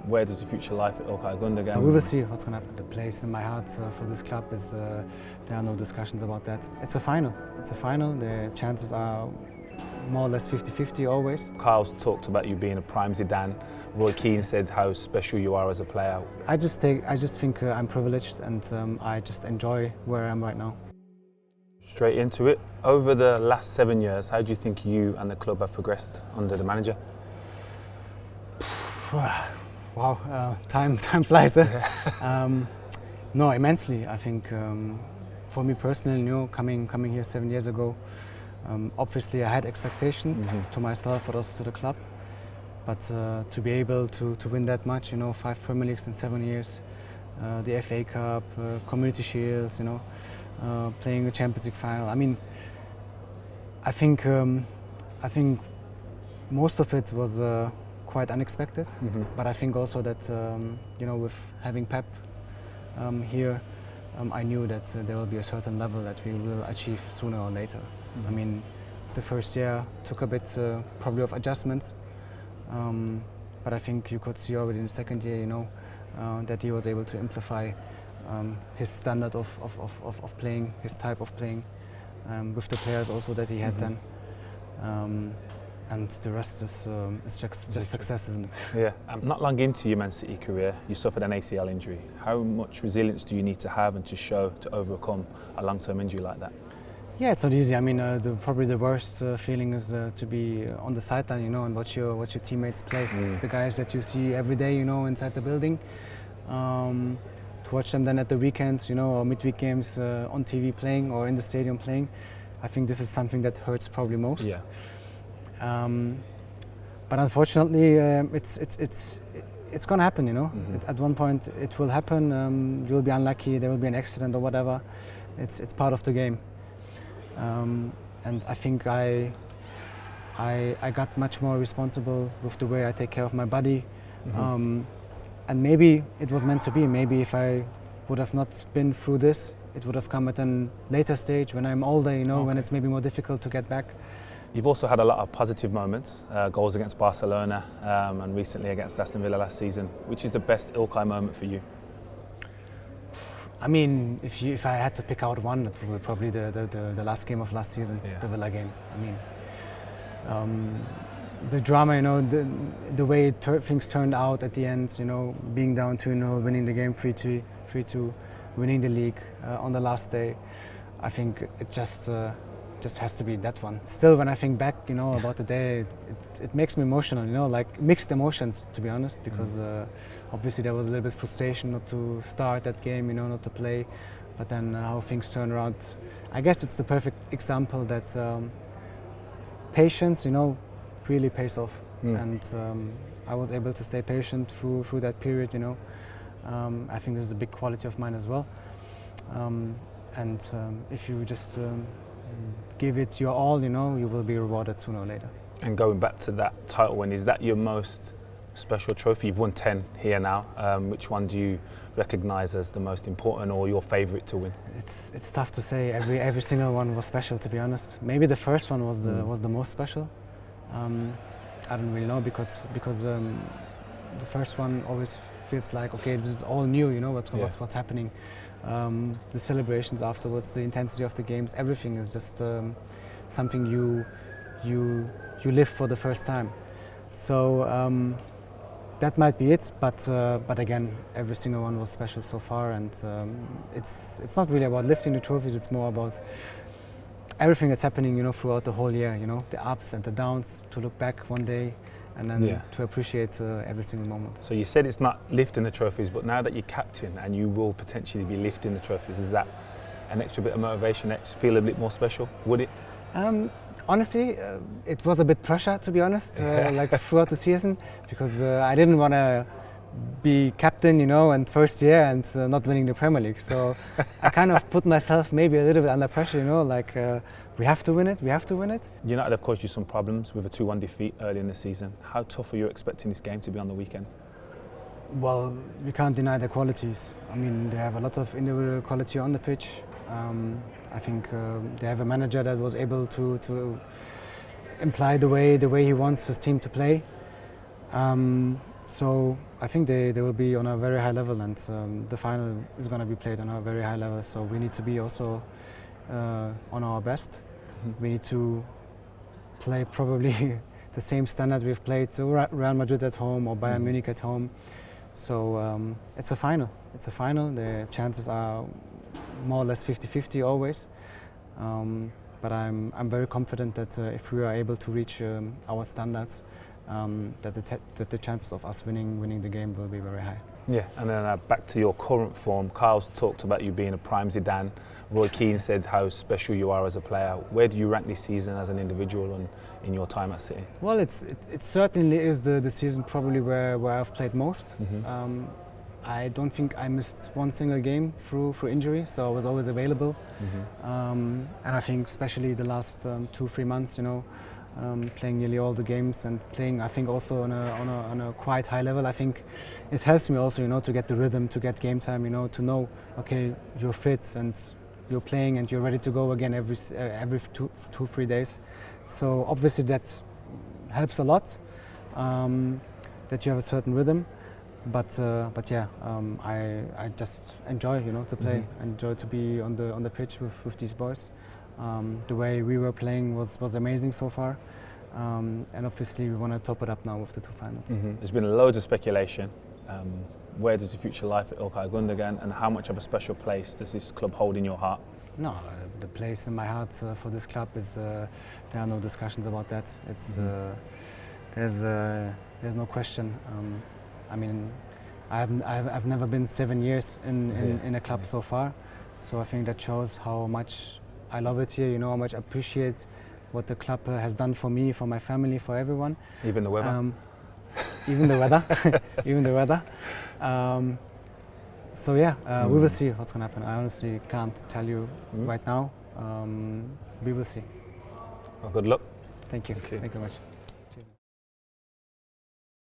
where does the future lie for İlkay Gündoğan? We will see what's going to happen. The place in my heart for this club is, there are no discussions about that. It's a final. It's a final. The chances are more or less 50-50 always. Kyle's talked about you being a prime Zidane. Roy Keane said how special you are as a player. I just think I'm privileged, and I just enjoy where I am right now. Straight into it. Over the last 7 years, how do you think you and the club have progressed under the manager? Wow, time flies. No, immensely. I think for me personally, coming here 7 years ago, obviously I had expectations to myself, but also to the club. But to be able to win that much, 5 Premier Leagues in 7 years, the FA Cup, Community Shields, playing a Champions League final. I mean, I think most of it was quite unexpected. But I think also that with having Pep here, I knew that there will be a certain level that we will achieve sooner or later. I mean, the first year took a bit probably of adjustments, but I think you could see already in the second year, that he was able to amplify his standard of playing, his type of playing, with the players also that he had then. And the rest is just success, isn't it? Yeah. Not long into your Man City career, you suffered an ACL injury. How much resilience do you need to have and to show to overcome a long-term injury like that? Yeah, it's not easy. I mean, probably the worst feeling is to be on the sideline, and watch your teammates play. The guys that you see every day, inside the building. To watch them then at the weekends, or midweek games on TV playing or in the stadium playing. I think this is something that hurts probably most. Yeah. But unfortunately, it's gonna happen. At one point, it will happen. You'll be unlucky. There will be an accident or whatever. It's part of the game. And I think I got much more responsible with the way I take care of my body. And maybe it was meant to be. Maybe if I would have not been through this, it would have come at a later stage when I'm older. When it's maybe more difficult to get back. You've also had a lot of positive moments, goals against Barcelona and recently against Aston Villa last season. Which is the best İlkay moment for you? I mean, if I had to pick out one, it would be probably the last game of last season, the Villa game. I mean, the drama, the way things turned out at the end, being down 2-0, winning the game 3-2, winning the league on the last day. I think it just has to be that one. Still, when I think back, about the day, it makes me emotional, like mixed emotions, to be honest, because obviously there was a little bit of frustration not to start that game, not to play, but then how things turn around. I guess it's the perfect example that patience, really pays off. And I was able to stay patient through that period, I think this is a big quality of mine as well. And if you just give it your all, you will be rewarded sooner or later. And going back to that title win, is that your most special trophy? You've won 10 here now. Which one do you recognise as the most important or your favourite to win? It's tough to say. Every single one was special, to be honest. Maybe the first one was the most special. I don't really know because the first one always feels like, okay, this is all new. What's happening. The celebrations afterwards, the intensity of the games, everything is just something you live for the first time. So that might be it, but again, every single one was special so far, and it's not really about lifting the trophies. It's more about everything that's happening, throughout the whole year. The ups and the downs. To look back one day and then to appreciate every single moment. So you said it's not lifting the trophies, but now that you're captain and you will potentially be lifting the trophies, is that an extra bit of motivation that feel a bit more special? Would it? Honestly, it was a bit pressure, to be honest, like throughout the season, because I didn't want to be captain, and first year and not winning the Premier League. So I kind of put myself maybe a little bit under pressure, like we have to win it. United have caused you some problems with a 2-1 defeat early in the season. How tough are you expecting this game to be on the weekend? Well, we can't deny their qualities. I mean, they have a lot of individual quality on the pitch. I think they have a manager that was able to imply the way he wants his team to play. So I think they will be on a very high level, and the final is going to be played on a very high level. So we need to be also on our best. We need to play probably the same standard we've played to Real Madrid at home or Bayern Munich at home. So it's a final. It's a final. The chances are more or less 50-50 always. But I'm very confident that if we are able to reach our standards, that the chances of us winning the game will be very high. Yeah, and then back to your current form. Kyle's talked about you being a prime Zidane. Roy Keane said how special you are as a player. Where do you rank this season as an individual and in your time at City? Well, it certainly is the season probably where I've played most. I don't think I missed one single game through injury, so I was always available. And I think especially the last 2-3 months, playing nearly all the games and playing, I think, also on a quite high level. I think it helps me also, to get the rhythm, to get game time, to know, okay, you're fit and you're playing and you're ready to go again every 2-3 days. So obviously that helps a lot, that you have a certain rhythm. But yeah, I just enjoy, to play, enjoy to be on the pitch with these boys. The way we were playing was amazing so far, and obviously we want to top it up now with the 2 finals. There's been loads of speculation. Where does the future life at İlkay Gündoğan, and how much of a special place does this club hold in your heart? No, the place in my heart for this club is there are no discussions about that. It's there's no question. I mean, I've never been 7 years in a club so far, so I think that shows how much I love it here. How much I appreciate what the club has done for me, for my family, for everyone. Even the weather. Even the weather. Even the weather. So yeah, we will see what's gonna happen. I honestly can't tell you right now. We will see. Well, good luck. Thank you. Thank you very much.